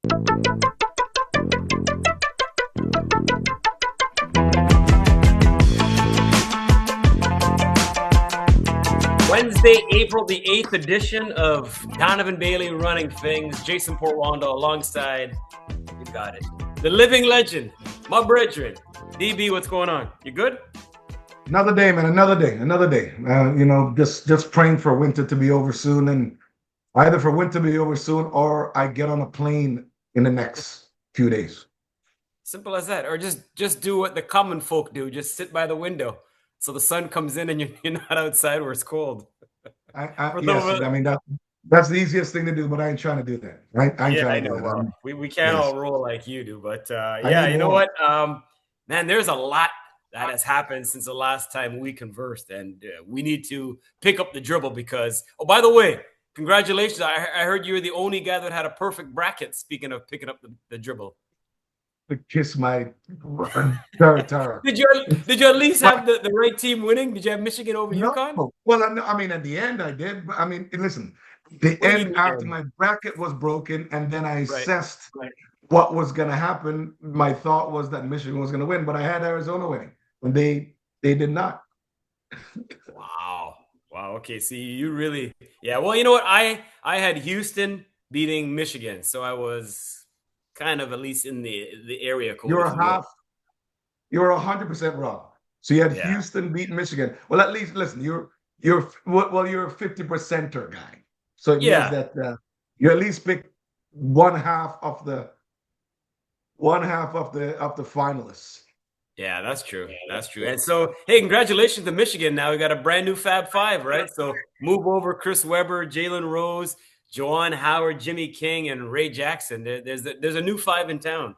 Wednesday, April the 8th edition of Donovan Bailey Running Things. Jason Portuondo alongside, you got it, the living legend, my brethren. DB, what's going on? You good? Another day, man. Another day. Just praying for winter to be over soon, and either for winter to be over soon, or I get on a plane in the next few days. Simple as that. Or just do what the common folk do. Just sit by the window so the sun comes in and you're not outside where it's cold. That's the easiest thing to do, but I ain't trying to do that. Right? I know. Well, we can't all roll like you do, but you know what, man, there's a lot that has happened since the last time we conversed, and we need to pick up the dribble because, oh, by the way, congratulations. I heard you were the only guy that had a perfect bracket, speaking of picking up the dribble. Kiss my Tara. Did you at least have the right team winning? Did you have Michigan over UConn? Well, I mean, at the end I did. But I mean, listen, the end after my bracket was broken, and then I assessed what was going to happen. My thought was that Michigan was going to win, but I had Arizona winning, and they did not. Wow. Okay, see, you really, Well, you know what? I had Houston beating Michigan, so I was kind of at least in the area code. You're 100% wrong. So you had Houston beat Michigan. Well, at least listen, you're a 50%er guy. So it means that you at least pick one half of the finalists. Yeah, that's true. And so, hey, congratulations to Michigan. Now we got a brand new Fab Five, right? So move over Chris Webber, Jalen Rose, Juwan Howard, Jimmy King, and Ray Jackson. There's a new five in town.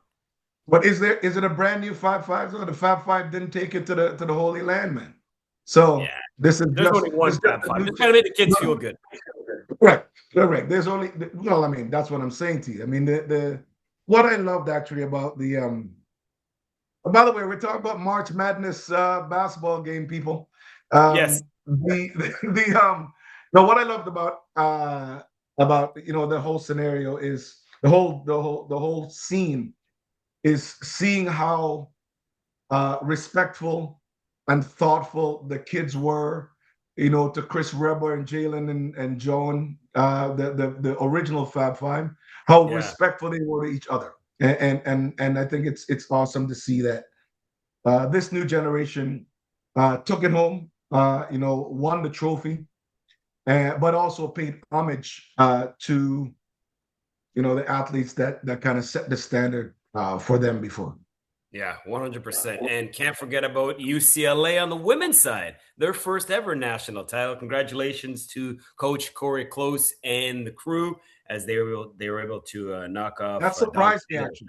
But is it a brand new Fab Five? So the Fab Five didn't take it to the Holy Land, man. So there's only one Fab Five. Just trying to make the kids feel good. Correct. There's only that's what I'm saying to you. I mean, what I loved actually about the by the way, we're talking about March Madness basketball game, people. Yes. What I loved about the whole scenario is the whole scene is seeing how respectful and thoughtful the kids were, to Chris Webber and Jalen and Joan, the original Fab Five, how respectful they were to each other, and I think it's awesome to see that this new generation took it home, won the trophy. But also paid homage to, the athletes that kind of set the standard for them before. Yeah, 100%. And can't forget about UCLA on the women's side, their first ever national title. Congratulations to Coach Corey Close and the crew as they were able to knock off. That surprised me, actually.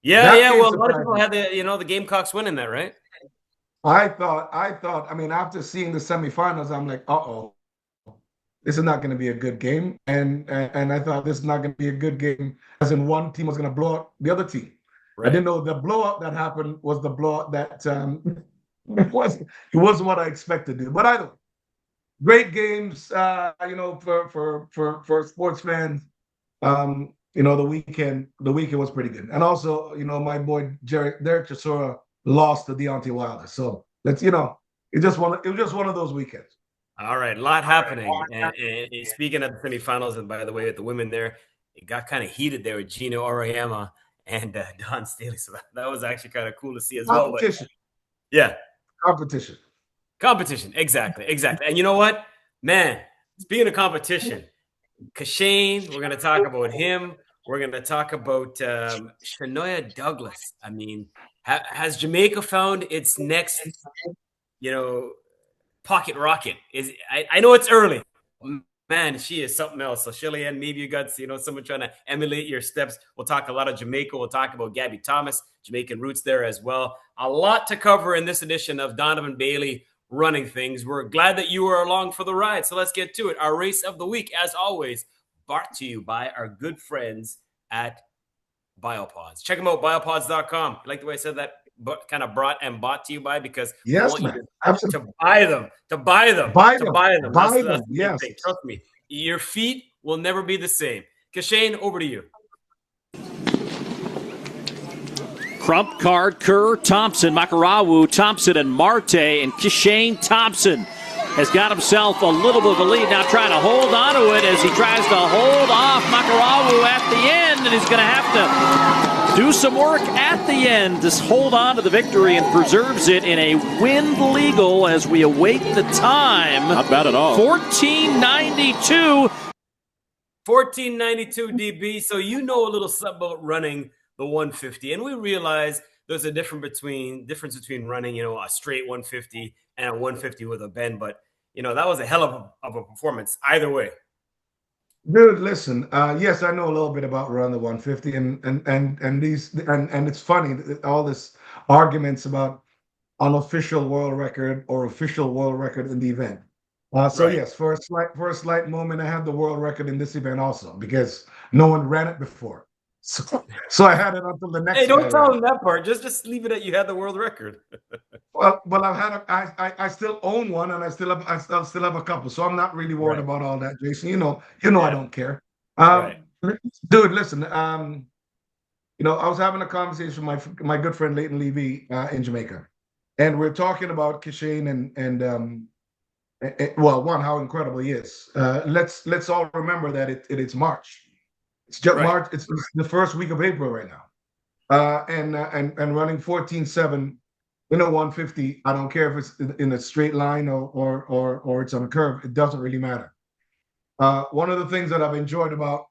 Yeah. Well, a lot of people had the Gamecocks winning that, right? I thought. I mean, after seeing the semifinals, I'm like, this is not going to be a good game, and I thought this is not going to be a good game, as in one team was going to blow out the other team. Right. I didn't know the blowout that happened was the blowout that it wasn't what I expected to do. But either way, great games, for sports fans. The weekend was pretty good, and also my boy Derek Chisora lost to Deontay Wilder, so let's it was just one of those weekends. All right, a lot happening. And speaking of the semifinals, and by the way, with the women there, it got kind of heated there with Gino Oriyama and Don Staley. So that was actually kind of cool to see as well. Competition. Competition. Exactly. And you know what, man? Speaking of competition, Kishane, we're going to talk about him. We're going to talk about Shanoya Douglas. I mean, has Jamaica found its next, pocket rocket? I know it's early. Man, she is something else. So Shillian, maybe you got someone trying to emulate your steps. We'll talk a lot of Jamaica. We'll talk about Gabby Thomas, Jamaican roots there as well. A lot to cover in this edition of Donovan Bailey Running Things. We're glad that you were along for the ride. So let's get to it. Our race of the week, as always, brought to you by our good friends at BioPods. Check them out, biopods.com. You like the way I said that? But kind of brought and bought to you by, because yes, I want you to buy them. Yes. Trust me, your feet will never be the same. Kishane, over to you. Crump, Card, Kerr, Thompson, Makarawu, Thompson, and Marte. And Kishane Thompson has got himself a little bit of a lead, now trying to hold on to it as he tries to hold off Makarawu at the end, and he's going to have to do some work at the end to hold on to the victory and preserves it in a wind legal as we await the time. Not bad at all. 14:92. 14:92 DB. So you know a little something about running the 150, and we realize there's a difference between running, a straight 150 and a 150 with a bend. But that was a hell of a performance either way. Dude, listen. Yes, I know a little bit about run the 150, and it's funny all this arguments about unofficial world record or official world record in the event. So right. Yes, for a slight moment, I had the world record in this event also because no one ran it before. So I had it until the next. Hey, don't tell them that part. Just leave it at you had the world record. well, I still own one, and I still have a couple. So I'm not really worried about all that, Jason. You know, I don't care. Right. Dude, listen. I was having a conversation with my good friend Leighton Levy in Jamaica, and we're talking about Kishane and one, how incredible he is. Let's all remember that it's March. It's just March. It's the first week of April right now, and running 14.7 in a 150. I don't care if it's in a straight line or it's on a curve. It doesn't really matter. One of the things that I've enjoyed about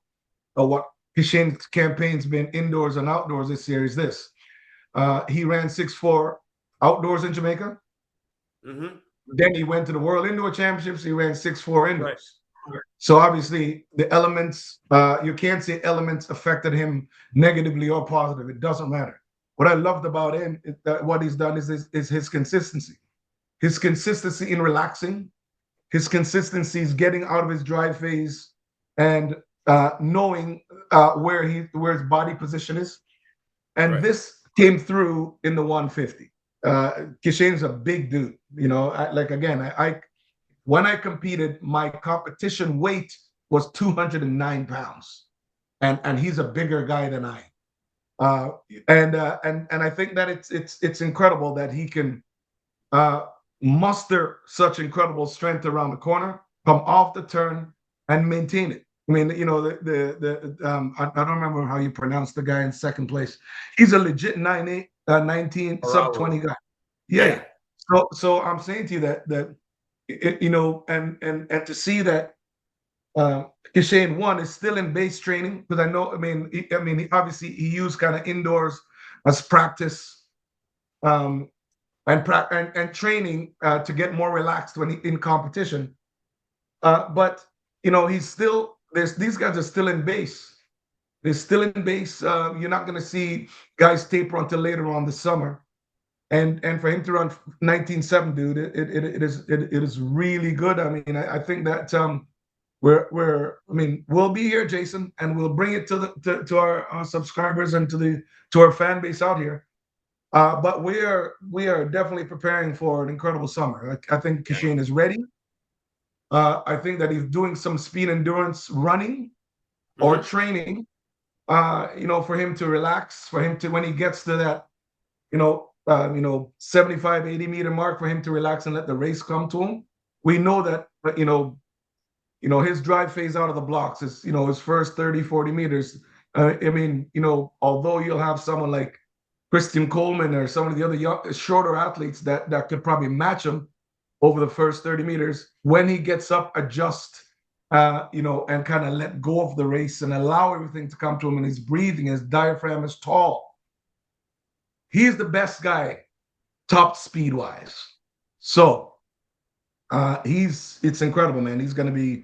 what Kishane's campaign's been indoors and outdoors this year is this. He ran 6.4 outdoors in Jamaica. Mm-hmm. Then he went to the World Indoor Championships. He ran 6.4 indoors. Right. So obviously the elements, you can't say elements affected him negatively or positive. It doesn't matter. What I loved about him, what he's done is his consistency. His consistency in relaxing, his consistency is getting out of his drive phase and knowing where his body position is. And this came through in the 150. Kishane's a big dude. When I competed, my competition weight was 209 pounds, and he's a bigger guy than I. And I think that it's incredible that he can muster such incredible strength around the corner, come off the turn, and maintain it. I mean, I don't remember how you pronounce the guy in second place. He's a legit 19 sub 20 guy. Yeah. So I'm saying to you that. And to see that Kishane one is still in base training, because I know, obviously he used kind of indoors as practice and training to get more relaxed when in competition. But he's still these guys are still in base. They're still in base. You're not going to see guys taper until later on this summer. And for him to run 19.7, dude, it is really good. I mean, I think that we'll be here, Jason, and we'll bring it to our subscribers and to our fan base out here. But we are definitely preparing for an incredible summer. I think Kishane is ready. I think that he's doing some speed endurance running or training. For him to relax, for him to, when he gets to that, 75, 80 meter mark, for him to relax and let the race come to him. We know that, his drive phase out of the blocks is, his first 30, 40 meters. Although you'll have someone like Christian Coleman or some of the other shorter athletes that could probably match him over the first 30 meters, when he gets up, adjust, and kind of let go of the race and allow everything to come to him, and his breathing, his diaphragm is tall. He's the best guy, top speed wise. So it's incredible, man. He's gonna be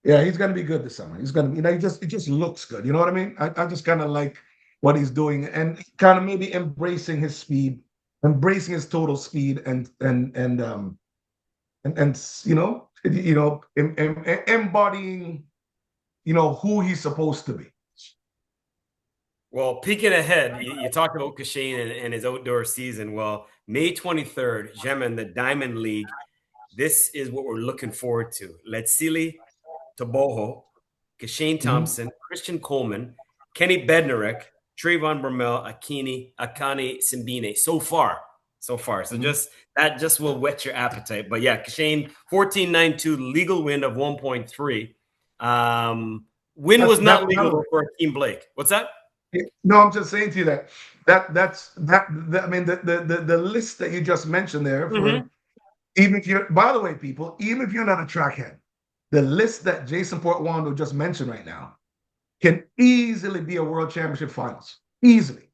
good this summer. He's gonna be, it just looks good. You know what I mean? I just kind of like what he's doing and kind of maybe embracing his speed, embracing his total speed, and embodying, who he's supposed to be. Well, peeking ahead, you talked about Kishane and his outdoor season. Well, May 23rd, Gem, the Diamond League. This is what we're looking forward to. Letsili Toboho, Kishane Thompson, Christian Coleman, Kenny Bednarek, Trayvon Bromell, Akani Simbine. So far. So that just will whet your appetite. But yeah, Kishane, 14.92 legal win of 1.3. Win was not legal for Akeem Blake. What's that? No, I'm just saying to you that I mean the list that you just mentioned there for even if you're, by the way, people, even if you're not a trackhead, the list that Jason Portuondo just mentioned right now can easily be a world championship finals. Easily.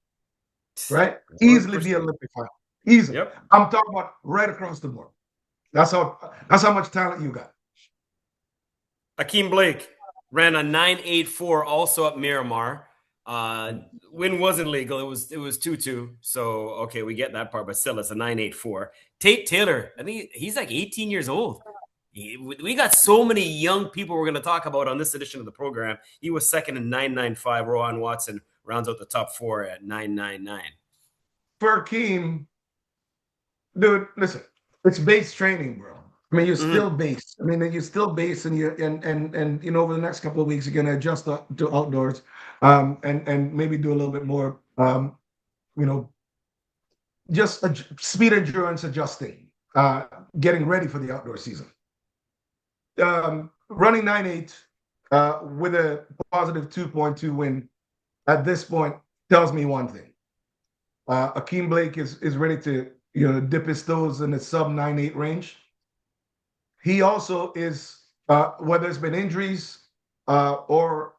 Right? 100%. Easily be Olympic final. Easily. Yep. I'm talking about right across the board. That's how much talent you got. Akeem Blake ran a 9.84 also at Miramar. Win wasn't legal. It was 2-2. So okay, we get that part, but still it's a 9.84. Tate Taylor, I think he's like 18 years old. We got so many young people we're going to talk about on this edition of the program. He was second in 9.95. Rowan Watson rounds out the top 4 at 9.99. For Akeem, dude, listen, it's base training, bro. I mean, you're still base. I mean, you're still base, and and you know, over the next couple of weeks, you're gonna adjust to outdoors, and maybe do a little bit more, you know, just speed endurance adjusting, getting ready for the outdoor season. Running 9.8 with a positive 2.2 win at this point tells me one thing: Akeem Blake is ready to, you know, dip his toes in the sub 9.8 range. He also is, whether it's been injuries or,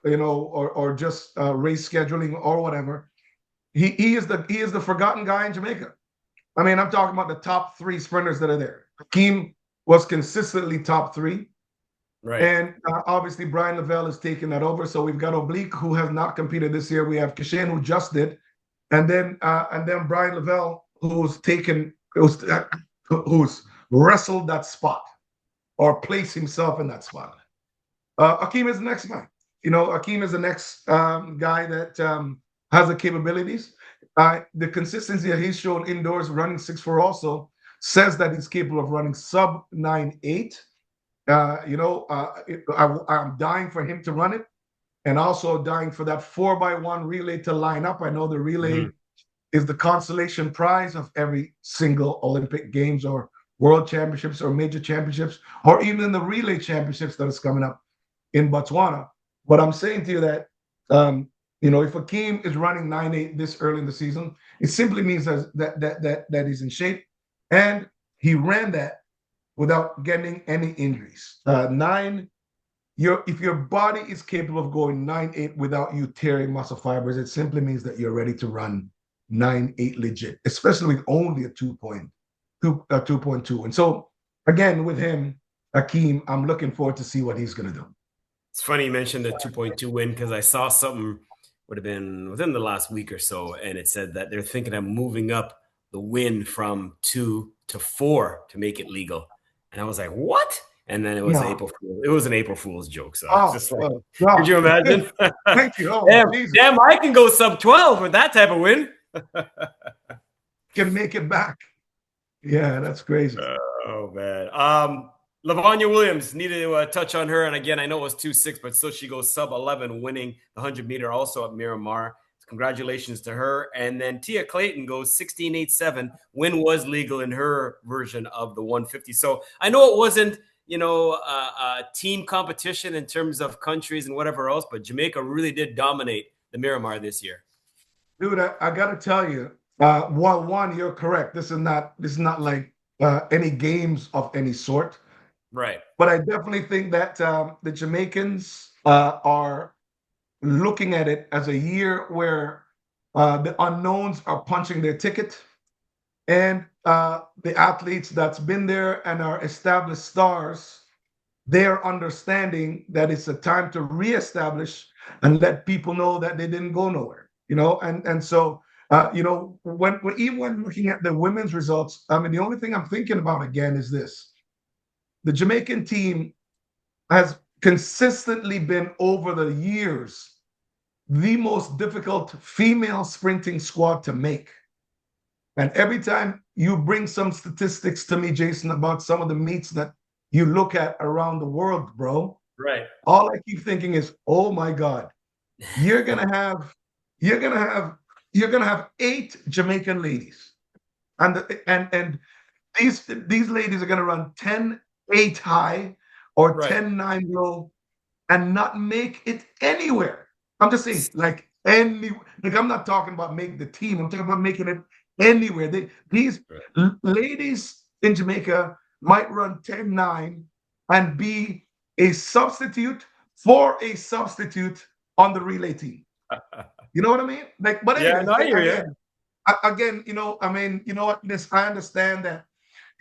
you know, or just race scheduling or whatever, he is the forgotten guy in Jamaica. I mean, I'm talking about the top 3 sprinters that are there. Akeem was consistently top 3. Right. And obviously Brian Lavelle is taking that over. So we've got Oblique, who has not competed this year. We have Kishane, who just did. And then Brian Lavelle, who's wrestled that spot or placed himself in that spot. Akeem is the next guy. You know, Akeem is the next guy that has the capabilities. The consistency that he's shown indoors running 6.4 also says that he's capable of running sub 9.8. You know, I'm dying for him to run it, and also dying for that 4x1 relay to line up. I know the relay is the consolation prize of every single Olympic Games or World Championships or major championships, or even the relay championships that is coming up in Botswana. But I'm saying to you that, you know, if Akeem is running 9.8 this early in the season, it simply means that he's in shape, and he ran that without getting any injuries. If your body is capable of going 9.8 without you tearing muscle fibers, it simply means that you're ready to run 9.8 legit, especially with only a 2.2. And so, again, with him, Akeem, I'm looking forward to see what he's going to do. It's funny you mentioned the 2.2 win, because I saw something would have been within the last week or so, and it said that they're thinking of moving up the win from 2 to 4 to make it legal. And I was like, what? And then it was an April Fool's joke. So just like, could you imagine? Thank you. Oh, damn, I can go sub 12 with that type of win. Can make it back. Yeah, that's crazy. Oh, man. Lavonia Williams, needed to touch on her. And again, I know it was 2.6, but still she goes sub 11, winning the 100-meter also at Miramar. Congratulations to her. And then Tia Clayton goes 16.87. Win was legal in her version of the 150. So I know it wasn't, you know, a team competition in terms of countries and whatever else, but Jamaica really did dominate the Miramar this year. Dude, I got to tell you, one, you're correct. This is not like any games of any sort. Right. But I definitely think that the Jamaicans are looking at it as a year where the unknowns are punching their ticket, and the athletes that's been there and are established stars, they're understanding that it's a time to reestablish and let people know that they didn't go nowhere, you know. And so you know, when looking at the women's results, I mean, the only thing I'm thinking about again is this: the Jamaican team has consistently been over the years the most difficult female sprinting squad to make. And every time you bring some statistics to me, Jason, about some of the meets that you look at around the world, bro, right, all I keep thinking is, oh my God, you're gonna have you're gonna have you're gonna have 8 Jamaican ladies, and these ladies are gonna run 10-8 high or Right. 10-9 low and not make it anywhere. I'm just saying, like I'm not talking about making the team. I'm talking about making it anywhere. These ladies in Jamaica might run 10-9 and be a substitute for a substitute on the relay team. You know what I mean? Like, but anyways, no, I hear you. Again, I mean, you know what? I understand that,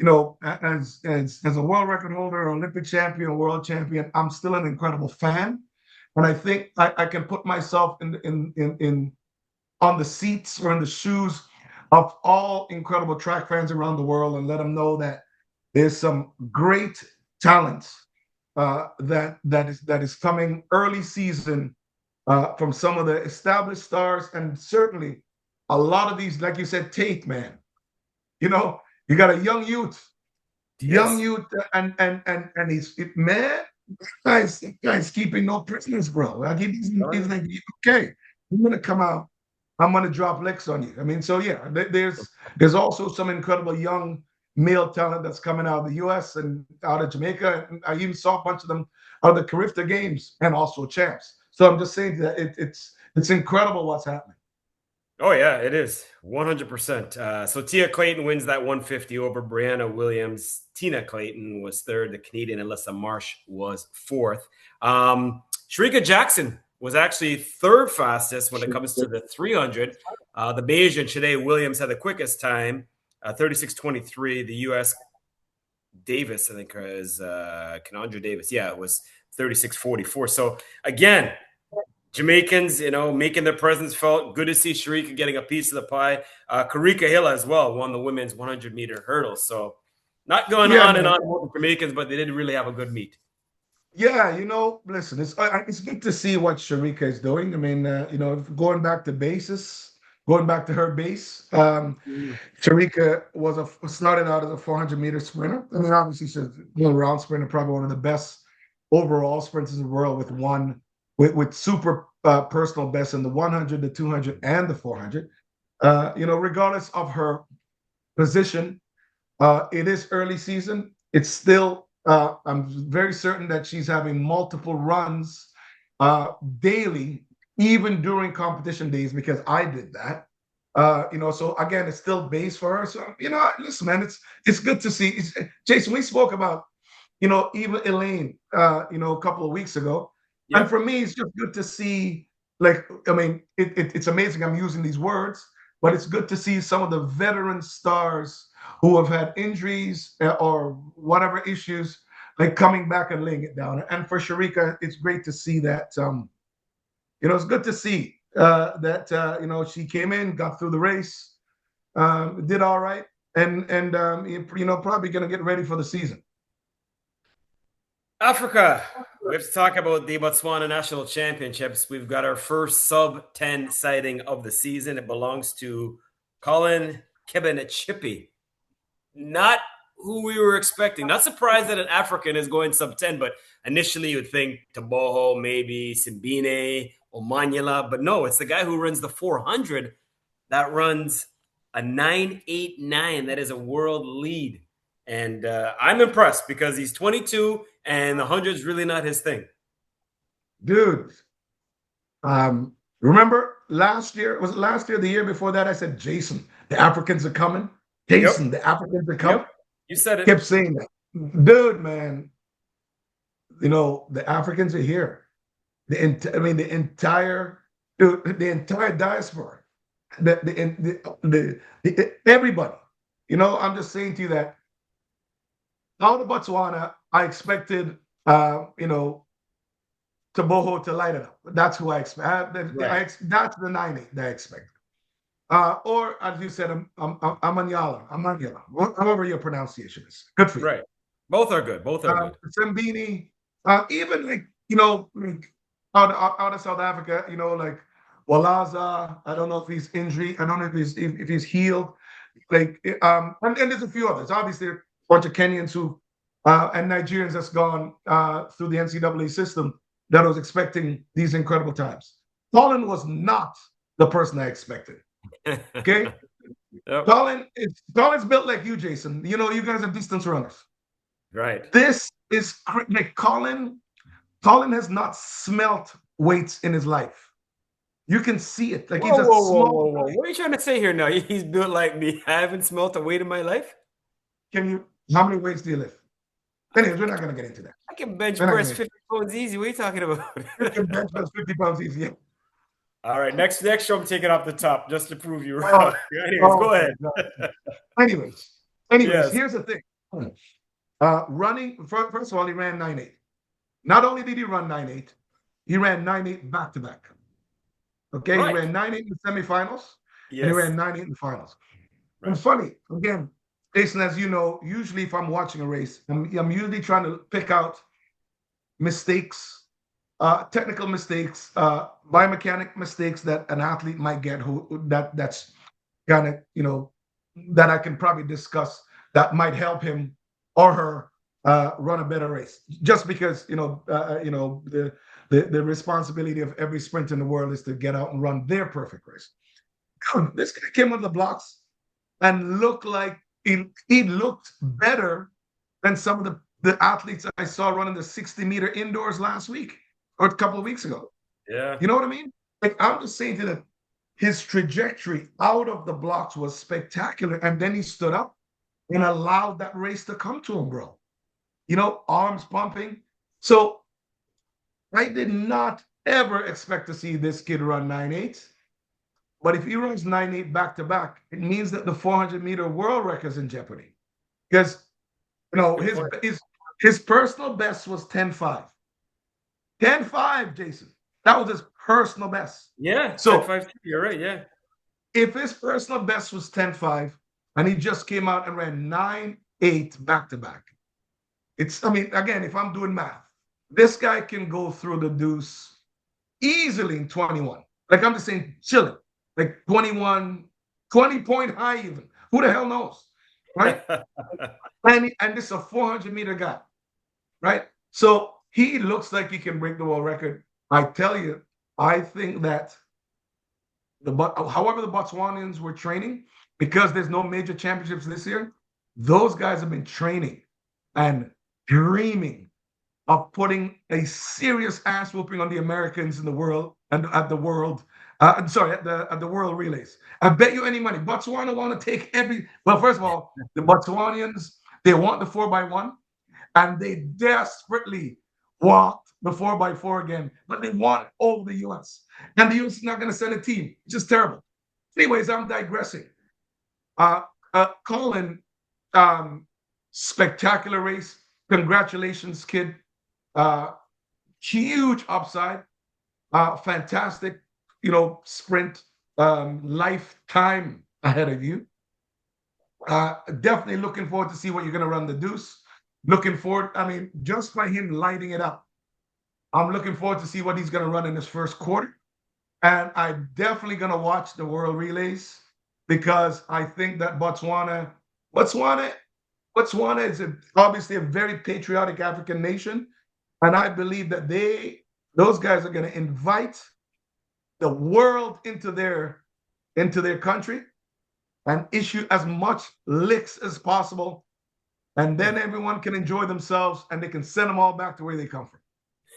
as a world record holder, Olympic champion, world champion, I'm still an incredible fan, and I think I can put myself in on the seats or in the shoes of all incredible track fans around the world, and let them know that there's some great talents that is coming early season from some of the established stars, and certainly a lot of these, like you said, Tate, man. You got a young youth, and he's man. Guy's keeping no prisoners, bro. Like he's like, okay, I'm gonna come out. I'm gonna drop licks on you. I mean, so yeah, there's also some incredible young male talent that's coming out of the U.S. and out of Jamaica. And I even saw a bunch of them out of the Carifta games and also champs. So I'm just saying that it's incredible what's happening. Oh yeah, it is 100%. So Tia Clayton wins that 150 over Brianna Williams. Tina Clayton was third. The Canadian Alyssa Marsh was fourth. Sharika Jackson was actually third fastest when it comes to the 300. The Bayesian Shanae Williams had the quickest time, 36:23. The U.S. Davis, I think, is Kenandra Davis. Yeah, it was 36:44. So again, Jamaicans, making their presence felt. Good to see Sharika getting a piece of the pie. Karika Hill as well won the women's 100-meter hurdle. So not going on and on with the Jamaicans, but they didn't really have a good meet. Yeah, listen, it's good to see what Sharika is doing. I mean, going back to basis, going back to her base, Sharika started out as a 400-meter sprinter. I mean, obviously she's a little round sprinter, probably one of the best overall sprinters in the world with super personal best in the 100, the 200, and the 400. Regardless of her position, it is early season. It's still, I'm very certain that she's having multiple runs daily, even during competition days, because I did that. So again, it's still base for her. So, listen, man, it's good to see. Jason, we spoke about, even Elaine, a couple of weeks ago. Yep. And for me, it's just good to see, it's amazing I'm using these words, but it's good to see some of the veteran stars who have had injuries or whatever issues, like coming back and laying it down. And for Sharika, it's great to see that, it's good to see that, she came in, got through the race, did all right, and probably going to get ready for the season. Africa, we have to talk about the Botswana National Championships. We've got our first sub-10 sighting of the season. It belongs to Colin Kebenichipi. Not who we were expecting. Not surprised that an African is going sub-10, but initially you would think Taboho, maybe Simbine, Omanyala. But no, it's the guy who runs the 400 that runs a 9.89. That is a world lead. And I'm impressed because he's 22 and the 100 is really not his thing. Dude, remember last year? Was it last year, the year before that? I said, Jason, the Africans are coming. Jason, the Africans are coming. Yep. You said it. Kept saying that. Dude, man, the Africans are here. The entire diaspora, everybody. I'm just saying to you that out of Botswana, I expected, Taboho to light it up. That's who I expect. Right. That's the 9.8 that I expected. Or, as you said, Amanyala, however your pronunciation is. Good for you. Right. Both are good. Both are good. Simbine, even out of South Africa, like Walaza, I don't know if he's injured. I don't know if he's healed. And there's a few others. Obviously, a bunch of Kenyans and Nigerians that's gone through the NCAA system that was expecting these incredible times. Colin was not the person I expected. Okay? Yep. Colin's built like you, Jason. You know, you guys are distance runners. Right. This is like Colin has not smelt weights in his life. You can see it. Like, he's a small. Whoa. What are you trying to say here now? He's built like me. I haven't smelt a weight in my life. How many weights do you lift? Anyways, we're not going to get into that. I can bench press 50 pounds easy. What are you talking about? You can bench press 50 pounds easy. Yeah. All right, next show I'm taking off the top just to prove you wrong. Anyways, go ahead. Anyways, Yes. Here's the thing. Running, first of all, he ran 9.8. Not only did he run 9.8, he ran 9.8 back-to-back. Okay, Right. He ran 9.8 in the semifinals, Yes. and he ran 9.8 in the finals. Right. And funny, again, Jason, as you know, usually if I'm watching a race, I'm usually trying to pick out mistakes, technical mistakes, biomechanic mistakes that an athlete might get that's kind of, you know, that I can probably discuss that might help him or her run a better race. Just because, the responsibility of every sprint in the world is to get out and run their perfect race. This guy came on the blocks and looked like he looked better than some of the athletes I saw running the 60-meter indoors last week or a couple of weeks ago. Yeah. You know what I mean? Like, I'm just saying to that his trajectory out of the blocks was spectacular. And then he stood up and allowed that race to come to him, bro. You know, arms pumping. So I did not ever expect to see this kid run 9.8. But if he runs 9.8 back-to-back, it means that the 400-meter world record is in jeopardy. Because, you know, his personal best was 10.5. 10.5, Jason. That was his personal best. Yeah, so 10.5, you're right, yeah. If his personal best was 10.5 and he just came out and ran 9.8 back-to-back, again, if I'm doing math, this guy can go through the deuce easily in 21. Like, I'm just saying, chilling. Like 21, 20-point high even. Who the hell knows, right? and this is a 400-meter guy, right? So he looks like he can break the world record. I tell you, I think that however the Botswanians were training, because there's no major championships this year, those guys have been training and dreaming of putting a serious ass whooping on the Americans in the world and at the world. At the world relays. I bet you any money. Botswana want to take first of all, the Botswanians, they want the 4x1, and they desperately want the 4x4 again, but they want it over the U.S. And the U.S. is not going to send a team. It's just terrible. Anyways, I'm digressing. Colin, spectacular race. Congratulations, kid. Huge upside. Fantastic, sprint, lifetime ahead of you. Definitely looking forward to see what you're going to run the deuce. Looking forward, just by him lighting it up, I'm looking forward to see what he's going to run in his first quarter. And I'm definitely going to watch the world relays because I think that Botswana is obviously a very patriotic African nation. And I believe that those guys are going to invite the world into their country and issue as much licks as possible. And then everyone can enjoy themselves and they can send them all back to where they come from.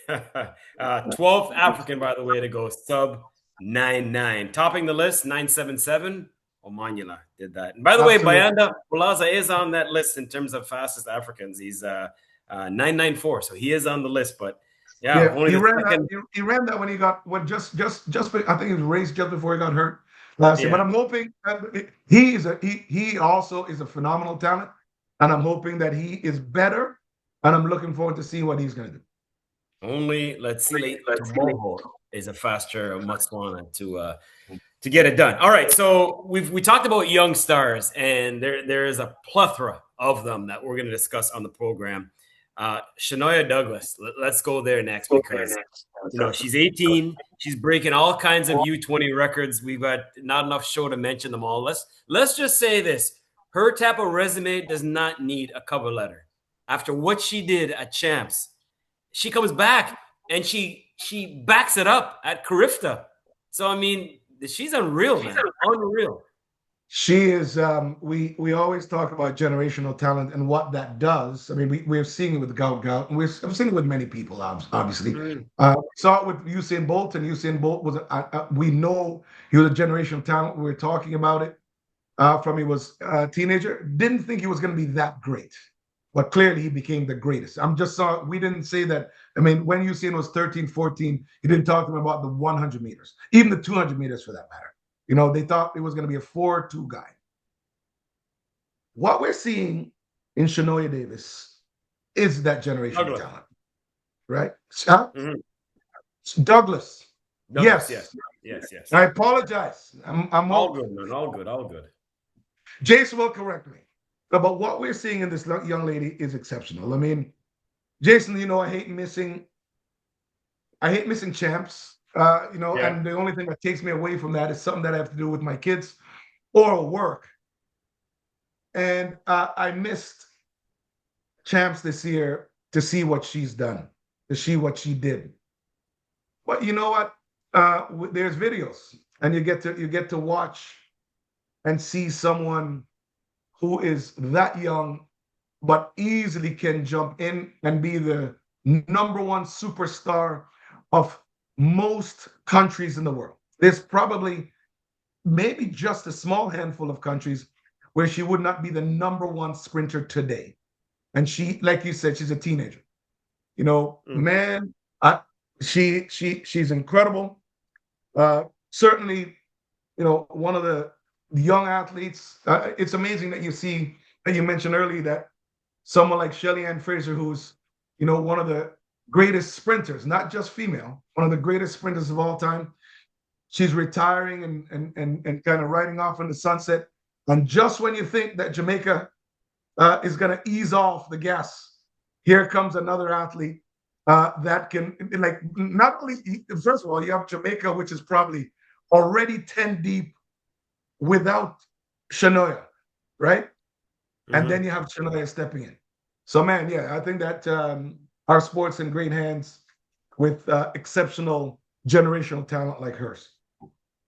12th African, by the way, to go sub 9.9. Topping the list, 9.77. Omanyala did that. And by the way, Bayanda Bulaza is on that list in terms of fastest Africans. He's 9.94, so he is on the list. But he ran that when he got just I think it was raced just before he got hurt last year. But I'm hoping he also is a phenomenal talent, and I'm hoping that he is better, and I'm looking forward to see what he's going to do. Only let's see. Tomorrow is a faster Botswana to get it done. All right, so we talked about young stars, and there is a plethora of them that we're going to discuss on the program. Shanoya Douglas, let's go there next because she's 18. She's breaking all kinds of U20 records. We've got not enough show to mention them all. Let's just say this: her type of resume does not need a cover letter. After what she did at Champs, she comes back and she backs it up at Carifta. So, I mean, she's unreal, man. Unreal. She is. We always talk about generational talent and what that does. I mean, we're seeing it with Gout, and I've seen it with many people, obviously. Saw it with Usain Bolt, and Usain Bolt was. We know he was a generational talent. We were talking about it from he was a teenager. Didn't think he was going to be that great, but clearly he became the greatest. We didn't say that. I mean, when Usain was 13, 14, he didn't talk to him about the 100 meters, even the 200 meters for that matter. You know, they thought it was going to be a 4-2 guy. What we're seeing in Shanoya Davis is that generational talent, right? Douglas. Yes. I apologize. I'm all good, man. All good. Jason will correct me. But what we're seeing in this young lady is exceptional. I mean, Jason, you know, I hate missing champs. And the only thing that takes me away from that is something that I have to do with my kids or work. And I missed champs this year to see what she's done, to see what she did. But you know what? There's videos, and you get to watch and see someone who is that young, but easily can jump in and be the #1 superstar of most countries in the world. There's probably maybe just a small handful of countries where she would not be the #1 sprinter today. And she, like you said, she's a teenager. You know, man, she's incredible. Certainly, you know, one of the young athletes. It's amazing that you mentioned earlier that someone like Shelly-Ann Fraser, who's, you know, one of the greatest sprinters, not just female, one of the greatest sprinters of all time. She's retiring and kind of riding off in the sunset. And just when you think that Jamaica is going to ease off the gas, here comes another athlete that can, like, not only, first of all, you have Jamaica, which is probably already 10 deep without Shanoya, right? And then you have Shanoya stepping in. So, man, yeah, I think that our sport's in great hands with exceptional generational talent like hers.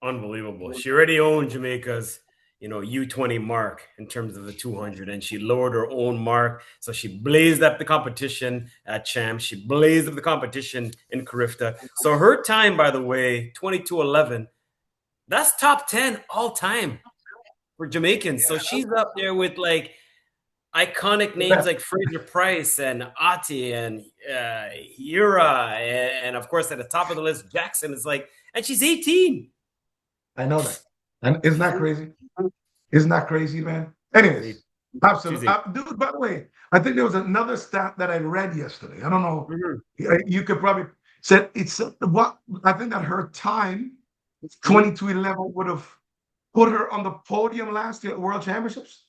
Unbelievable. She already owned Jamaica's, you know, U20 mark in terms of the 200, and she lowered her own mark. So she blazed up the competition at Champs. She blazed up the competition in Carifta. So her time, by the way, 22:11, that's top 10 all time for Jamaicans. So she's up there with like iconic names like Fraser Price and Ati and Hira, and of course at the top of the list, Jackson is like, and she's 18. I know that. And isn't that crazy? Isn't that crazy, man? Anyways, absolutely. Dude, by the way, I think there was another stat that I read yesterday. I don't know. You could probably said it's what I think that her time, 22:11, would have put her on the podium last year at World Championships.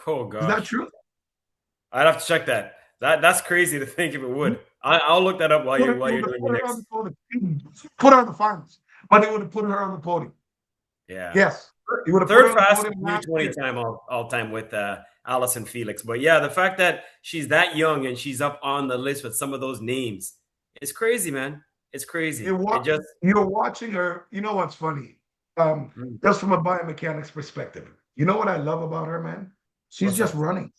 Oh gosh. Is that true? I'd have to check that. That's crazy to think if it would. I'll look that up while you're doing your next. Put her on the finals, but they would have put her on the podium. Yeah. Yes. Third fastest U20 time all time with Allyson Felix. But yeah, the fact that she's that young and she's up on the list with some of those names, it's crazy, man. It's crazy. You're watching her. You know what's funny? Just from a biomechanics perspective, you know what I love about her, man? She's just running.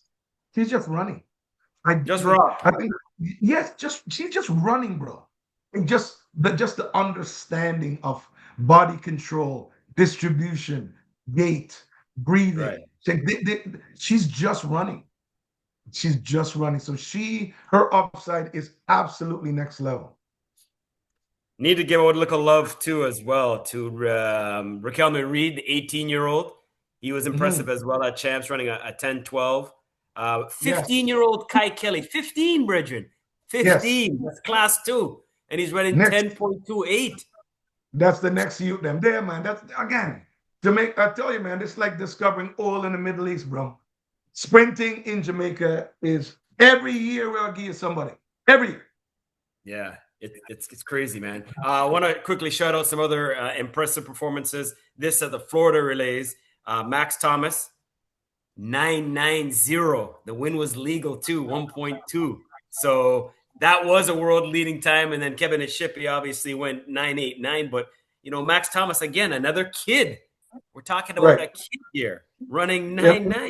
She's just running. I think yes, she's just running, bro. And just the understanding of body control, distribution, gait, breathing. Right. She's just running. She's just running. So her upside is absolutely next level. Need to give a look of love too, as well, to Raquel Reed, the 18-year-old. He was impressive as well at Champs, running a 10:12. 15-year-old Kai Kelly, 15, brethren, 15. Yes. That's class 2, and he's running 10.28. That's the next youth them there, man. That's again Jamaica. I tell you, man, it's like discovering oil in the Middle East, bro. Sprinting in Jamaica is every year we'll give you somebody. Every year. Yeah, it's crazy, man. I want to quickly shout out some other impressive performances. This at the Florida relays. Max Thomas, 9:90. The win was legal too, 1.2. So that was a world leading time. And then Kevin Ishipi obviously went 9:89. But Max Thomas, again, another kid. We're talking about a kid here running 9.9.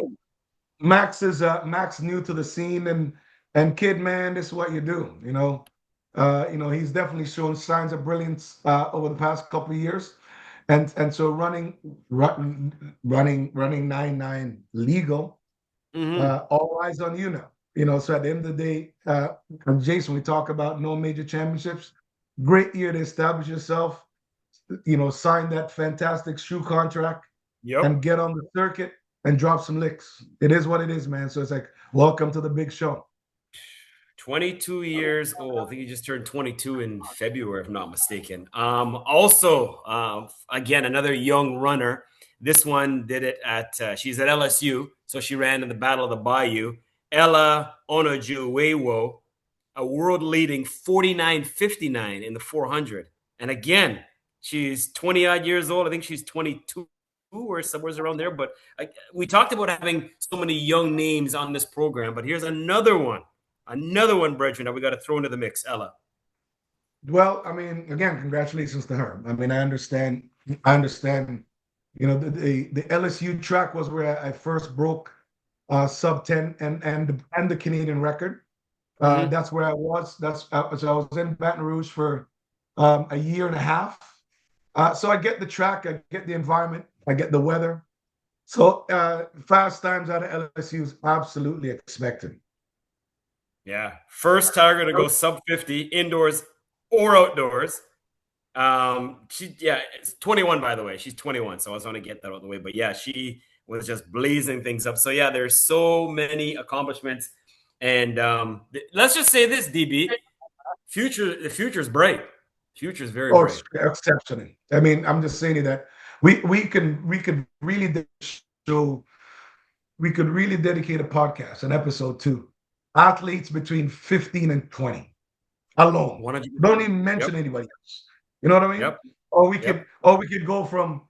Max is Max new to the scene, and kid, man, this is what you do. He's definitely shown signs of brilliance over the past couple of years, and so running 9.9 legal. All eyes on you now. So at the end of the day, and Jason, we talk about no major championships. Great year to establish yourself. Sign that fantastic shoe contract, and get on the circuit and drop some licks. It is what it is, man. So it's like, welcome to the big show. 22 years old. I think he just turned 22 in February, if I'm not mistaken. Also, again, another young runner. This one did it she's at LSU, so she ran in the Battle of the Bayou. Ella Onojuvwevwo, a world-leading 49.59 in the 400. And again, she's 20-odd years old. I think she's 22 or somewhere around there. But we talked about having so many young names on this program, but here's another one, brethren, that we got to throw into the mix. Ella. Well, I mean, again, congratulations to her. I mean, I understand. The LSU track was where I first broke sub 10 and the Canadian record. That's where I was. So I was in Baton Rouge for a year and a half. So I get the track, I get the environment, I get the weather. So fast times out of LSU is absolutely expected. Yeah, first tiger to go sub 50 indoors or outdoors. It's 21, by the way. She's 21, so I was going to get that out of the way. But yeah, she was just blazing things up. So yeah, there's so many accomplishments, and let's just say this, DB, the future's bright. Future's very bright. Exceptional. I mean, I'm just saying that we could really dedicate a podcast, an episode to athletes between 15 and 20 alone. Don't even mention anybody else. You know what I mean? Yep. Or we could go from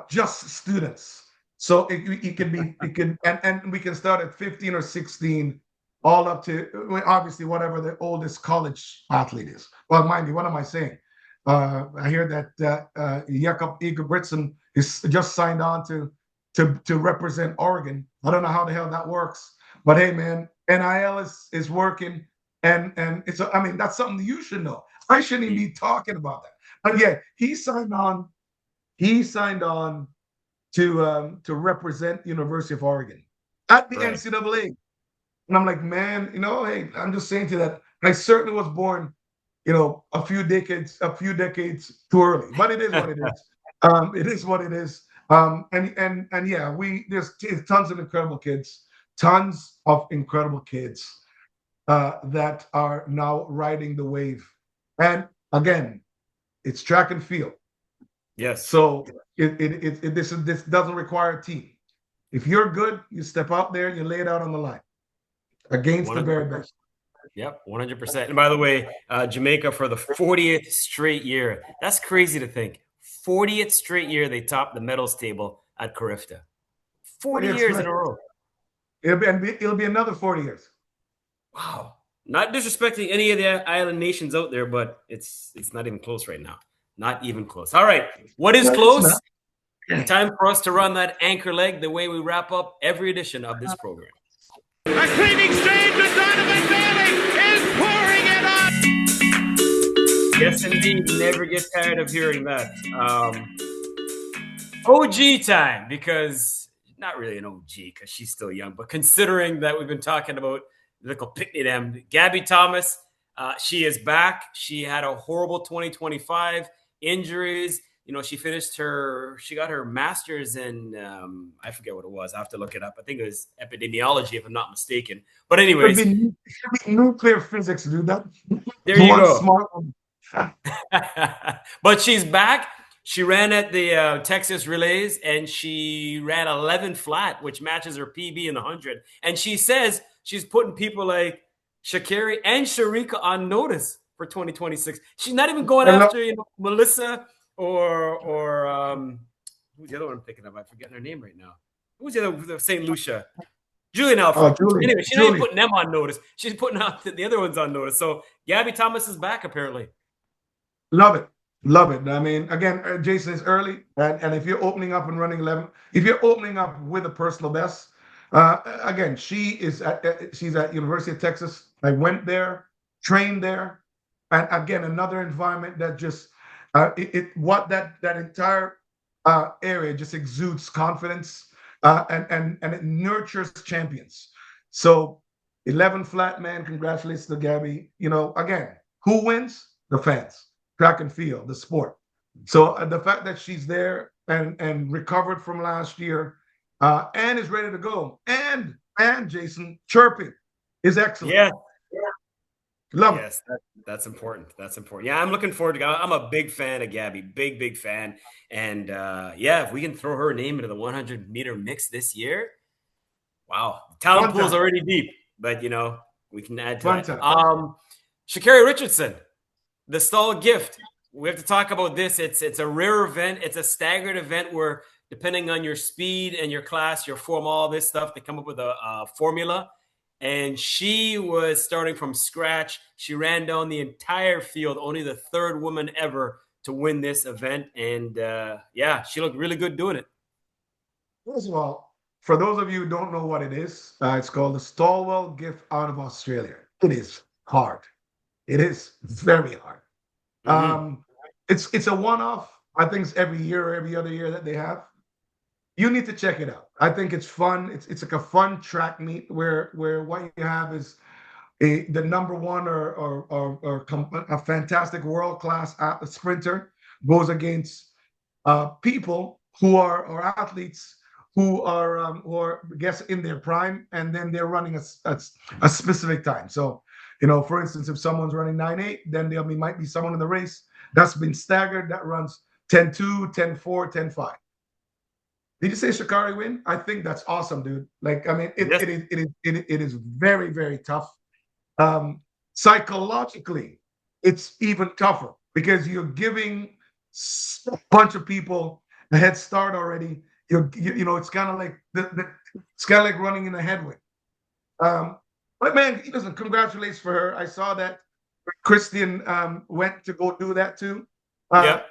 just students. So it can be and we can start at 15 or 16, all up to obviously whatever the oldest college athlete is. Well, mind you, what am I saying? I hear that Jakob Ingebrigtsen is just signed on to represent Oregon. I don't know how the hell that works, but hey, man, NIL is working, and it's that's something you should know. I shouldn't even be talking about that. But yeah, he signed on to represent University of Oregon at the NCAA. And I'm like, man, hey, I'm just saying to that, I certainly was born, a few decades too early. But it is what it is. It is what it is. And yeah, there's tons of incredible kids that are now riding the wave. And again, it's track and field. Yes. So this doesn't require a team. If you're good, you step out there, you lay it out on the line against 100%. The very best. Yep, 100%. And by the way, Jamaica for the 40th straight year. That's crazy to think. 40th straight year they topped the medals table at Carifta. 40 years in a row. It'll be another 40 years. Wow. Not disrespecting any of the island nations out there, but it's not even close right now. Not even close. All right. What is close? Time for us to run that anchor leg the way we wrap up every edition of this program. A cleaning stage with Donovan Bailey is pouring it on. Yes, indeed. Never get tired of hearing that. OG time, because not really an OG because she's still young, but considering that we've been talking about little picnic them, Gabby Thomas, she is back. She had a horrible 2025, injuries. She got her master's in, I forget what it was. I have to look it up. I think it was epidemiology, if I'm not mistaken. But anyways. It should be nuclear physics, dude. There you go. Smart one. But she's back. She ran at the Texas Relays, and she ran 11 flat, which matches her PB in the 100. And she says she's putting people like Sha'Carri and Sharika on notice for 2026. She's not even going after Melissa or who's the other one I'm thinking of? I'm forgetting her name right now. Who's the other? St. Lucia. Julian Alfred. Anyway, she's not even putting them on notice. She's putting out the other ones on notice. So Gabby Thomas is back, apparently. Love it. Love it. I mean, again, Jason, it's early, and if you're opening up and running 11, if you're opening up with a personal best, again, she's at University of Texas. I went there, trained there, and again, another environment that just that entire area just exudes confidence, and it nurtures champions. So 11 flat, man. Congratulations to Gabby. Again, who wins? The fans. Track and field, the sport. So the fact that she's there and recovered from last year, and is ready to go, and Jason chirping is excellent. Yeah. Love it. Yes, that's important. That's important. Yeah, I'm looking forward to. I'm a big fan of Gabby, big fan. And yeah, if we can throw her name into the 100-meter mix this year, wow, talent pool's already deep, but we can add to it. Sha'Carri Richardson, the Stawell Gift. We have to talk about this. It's a rare event. It's a staggered event where, depending on your speed and your class, your form, all this stuff, they come up with a formula. And she was starting from scratch. She ran down the entire field, only the third woman ever to win this event. And yeah, she looked really good doing it. First of all, for those of you who don't know what it is, it's called the Stawell Gift out of Australia. It is hard. It is very hard. Mm-hmm. It's a one-off. I think it's every year or every other year that they have. You need to check it out. I think it's fun. It's like a fun track meet where what you have is the number one or a fantastic world-class sprinter goes against people who are athletes who are I guess in their prime, and then they're running a specific time. So, for instance, if someone's running 9:8, then there might be someone in the race that's been staggered that runs 10:2, 10:4, 10:5. Did you say Sha'Carri win? I think that's awesome, dude. Like, I mean, it is very, very tough. Psychologically, it's even tougher because you're giving a bunch of people a head start already. It's kind of like it's kind of like running in a headwind. But man, listen, congratulations for her. I saw that Christian went to go do that too. Yeah.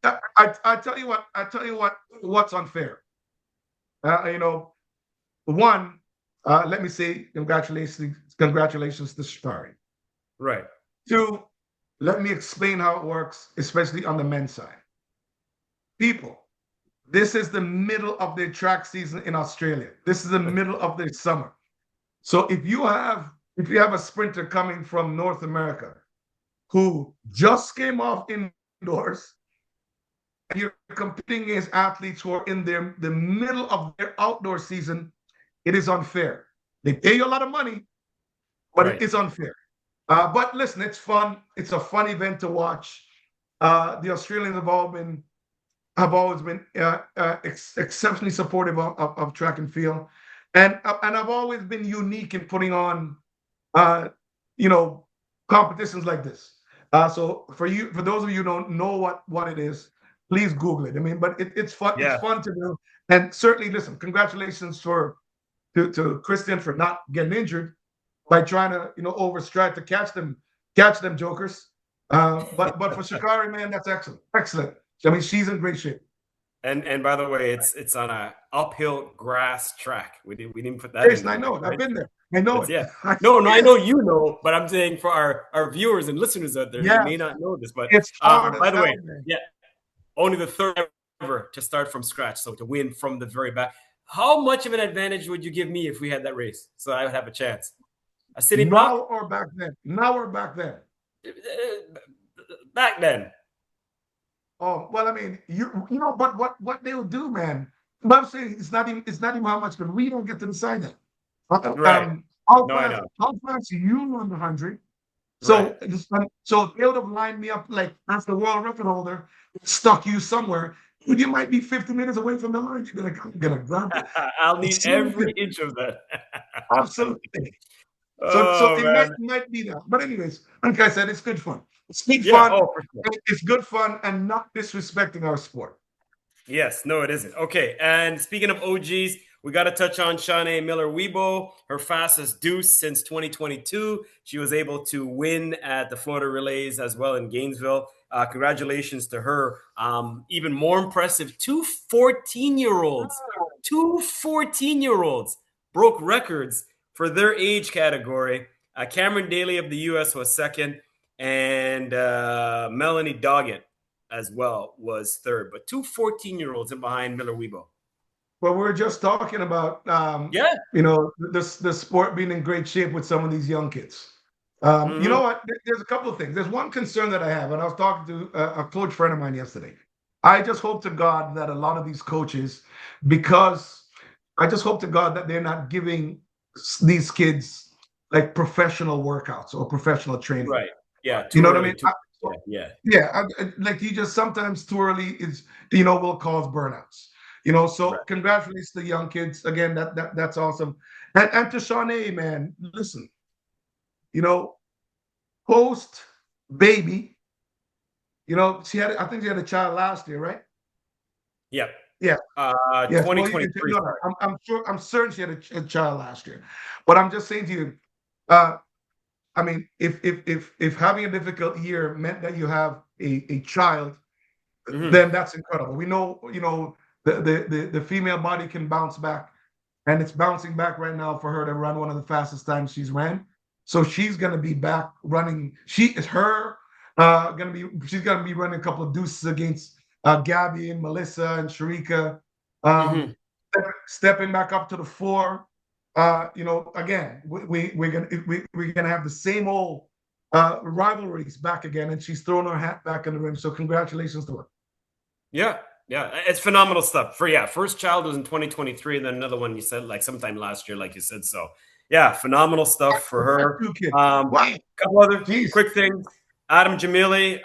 I tell you what. What's unfair? One, let me say congratulations to Sha'Carri. Right. Two, let me explain how it works, especially on the men's side. People, this is the middle of their track season in Australia. This is the middle of their summer. So if you have a sprinter coming from North America who just came off indoors, and you're competing against athletes who are in the middle of their outdoor season, it is unfair. They pay you a lot of money, but It is unfair. But listen, it's fun. It's a fun event to watch. The Australians have always been exceptionally supportive of track and field, and I've always been unique in putting on, competitions like this. So for those of you who don't know what it is, please Google it. I mean, but it's fun. Yeah. It's fun to do, and certainly, listen, congratulations to Christian for not getting injured by trying to overstride to catch them jokers. But for Sha'Carri, man, that's excellent. I mean, she's in great shape. And by the way, it's on a uphill grass track. We didn't put that. Jason, I know. Right? I've been there. I know it. Yeah. No, I know you know, but I'm saying for our viewers and listeners out there, they may not know this. But it's by the way, yeah, only the third ever to start from scratch, so to win from the very back. How much of an advantage would you give me if we had that race, so I would have a chance? A city block? Now or back then? Now or back then? Back then. Oh well, I mean, but what they'll do, man. But I'm saying it's not even how much, but we don't get to decide that. Right. How fast you run the 100? So right. So they would have lined me up like as the world record holder, stuck you somewhere. You might be 50 minutes away from the line. You're like, I'm gonna grab it. I'll need every inch of that. Absolutely. So it might be that. But anyways, like I said, it's good fun. It's good fun. Oh, for sure. It's good fun and not disrespecting our sport. Yes, no, it isn't. Okay, and speaking of OGs, we got to touch on Shanoya Miller-Webo, her fastest deuce since 2022. She was able to win at the Florida Relays as well in Gainesville. Congratulations to her. Even more impressive, two 14-year-olds broke records for their age category. Cameron Daly of the U.S. was second, and Melanie Doggett as well was third. But two 14-year-olds in behind Miramar. Well, we're just talking about, the sport being in great shape with some of these young kids. You know what? There's a couple of things. There's one concern that I have, and I was talking to a coach friend of mine yesterday. I just hope to God that a lot of these coaches, because I just hope to God that they're not giving these kids like professional workouts or professional training. Right. Yeah. You know what I mean? Like you just sometimes too early is, will cause burnouts. So right. Congratulations to the young kids. Again, that's awesome. And to Shanae, man, listen, post baby, I think she had a child last year, right? Yeah. Yeah. 2023. I'm certain she had a child last year. But I'm just saying to you, I mean, if having a difficult year meant that you have a child, then that's incredible. We know, the female body can bounce back, and it's bouncing back right now for her to run one of the fastest times she's ran. So she's gonna be back running. She's gonna be running a couple of deuces against Gabby and Melissa and Sharika, stepping back up to the 4. Again, we're gonna have the same old rivalries back again, and she's throwing her hat back in the ring. So congratulations to her. Yeah, it's phenomenal stuff. First child was in 2023, and then another one you said like sometime last year, like you said. So yeah, phenomenal stuff for her. Couple other quick things. Adam Jamili,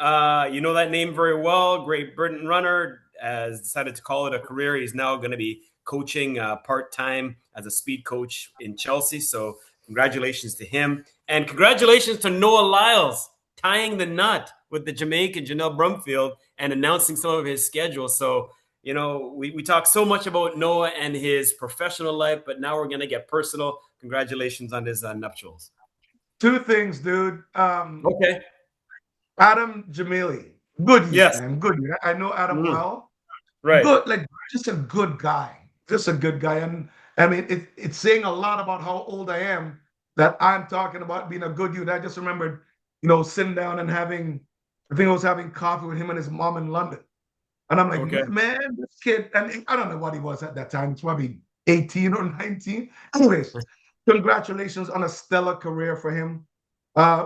you know that name very well. Great Britain runner, has decided to call it a career. He's now going to be coaching part-time as a speed coach in Chelsea. So congratulations to him. And congratulations to Noah Lyles, tying the knot with the Jamaican Janelle Brumfield and announcing some of his schedule. So, we talk so much about Noah and his professional life, but now we're going to get personal. Congratulations on his nuptials. 2 things, dude. Okay. Adam Jamili, good youth, yes, man, good youth. I know Adam well. Right. Good, just a good guy. And I mean, it's saying a lot about how old I am that I'm talking about being a good youth. I just remembered, sitting down and I think I was having coffee with him and his mom in London. And I'm like, man, this kid, and I don't know what he was at that time. It's probably 18 or 19. Anyways, congratulations on a stellar career for him.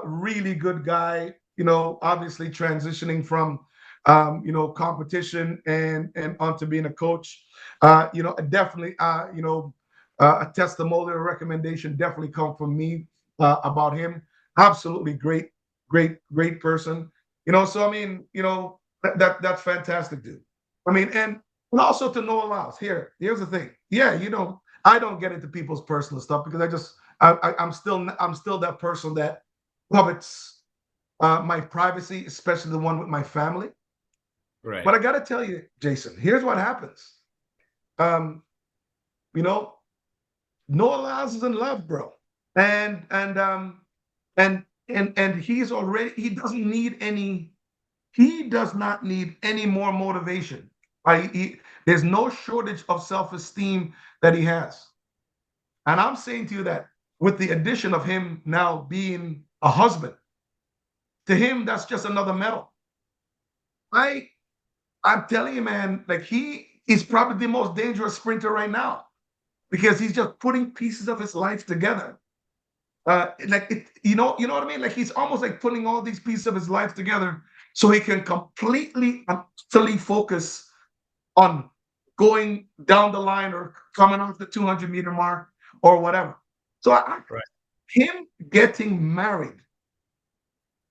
Really good guy, obviously transitioning from, competition and onto being a coach. Definitely, a testimonial recommendation definitely come from me about him. Absolutely great person. So I mean, that's fantastic, dude. I mean, and also to Noah Lyles. Here's the thing. Yeah, I don't get into people's personal stuff because I'm still that person that covets my privacy, especially the one with my family. Right. But I got to tell you, Jason, here's what happens. Noah Lyles is in love, bro, and he does not need any more motivation. There's no shortage of self-esteem that he has, and I'm saying to you that with the addition of him now being a husband, to him that's just another medal. I'm telling you, man, like he is probably the most dangerous sprinter right now because he's just putting pieces of his life together. You know what I mean? Like he's almost like putting all these pieces of his life together so he can completely and utterly focus on going down the line or coming off the 200-meter mark or whatever. So him getting married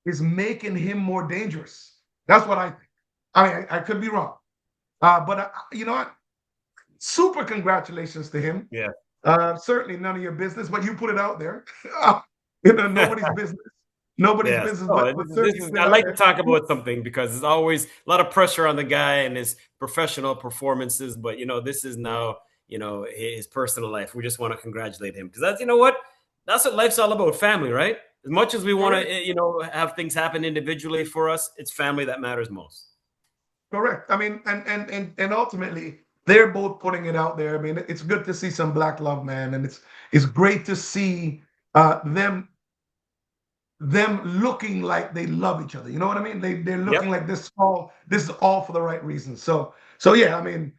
is making him more dangerous. That's what I think. I mean, I could be wrong. But you know what? Super congratulations to him. Yeah. Certainly none of your business, but you put it out there. Nobody's business. Nobody's business. I like to talk about something because there's always a lot of pressure on the guy and his professional performances. But, this is now, his personal life. We just want to congratulate him because that's what life's all about, family, right? As much as we want to, have things happen individually for us, it's family that matters most. Correct. I mean, and ultimately, they're both putting it out there. I mean, it's good to see some black love, man, and it's great to see them looking like they love each other. You know what I mean? They're looking like this is all for the right reasons. So yeah, I mean,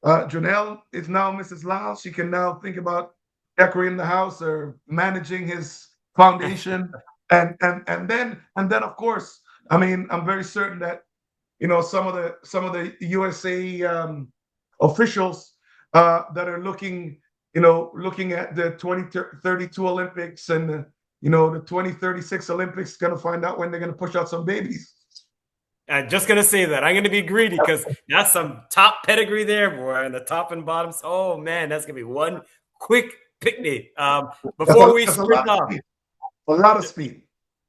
Janelle is now Mrs. Lyles. She can now think about decorating the house or managing his foundation, and then of course, I mean, I'm very certain that some of the USA officials that are looking at the 2032 Olympics and the 2036 Olympics, going to find out when they're going to push out some babies. I'm just going to say that. I'm going to be greedy because that's some top pedigree there, boy, and the top and bottoms. Oh, man, that's going to be one quick picnic. Before we sprint off. A lot of speed.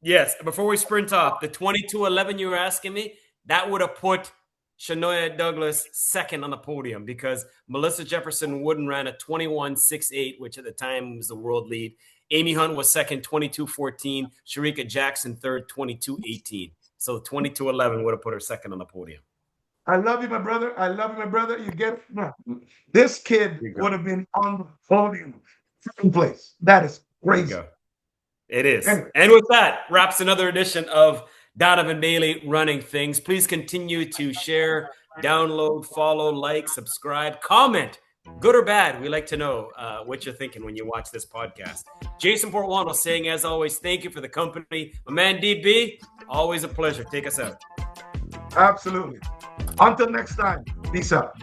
Yes, before we sprint off, the 22:11 you were asking me, that would have put Shanoya Douglas second on the podium because Melissa Jefferson Wooden ran a 21:68, which at the time was the world lead. Amy Hunt was second, 22:14. Sharika Jackson third, 22:18. So 22:11 would have put her second on the podium. I love you, my brother. I love you, my brother. You get it? This kid would have been on the podium, second place. That is crazy. It is. Anyway. And with that, wraps another edition of Donovan Bailey Running Things. Please continue to share, download, follow, like, subscribe, comment. Good or bad, we like to know what you're thinking when you watch this podcast. Jason Portuondo saying, as always, thank you for the company. My man, DB, always a pleasure. Take us out. Absolutely. Until next time, peace out.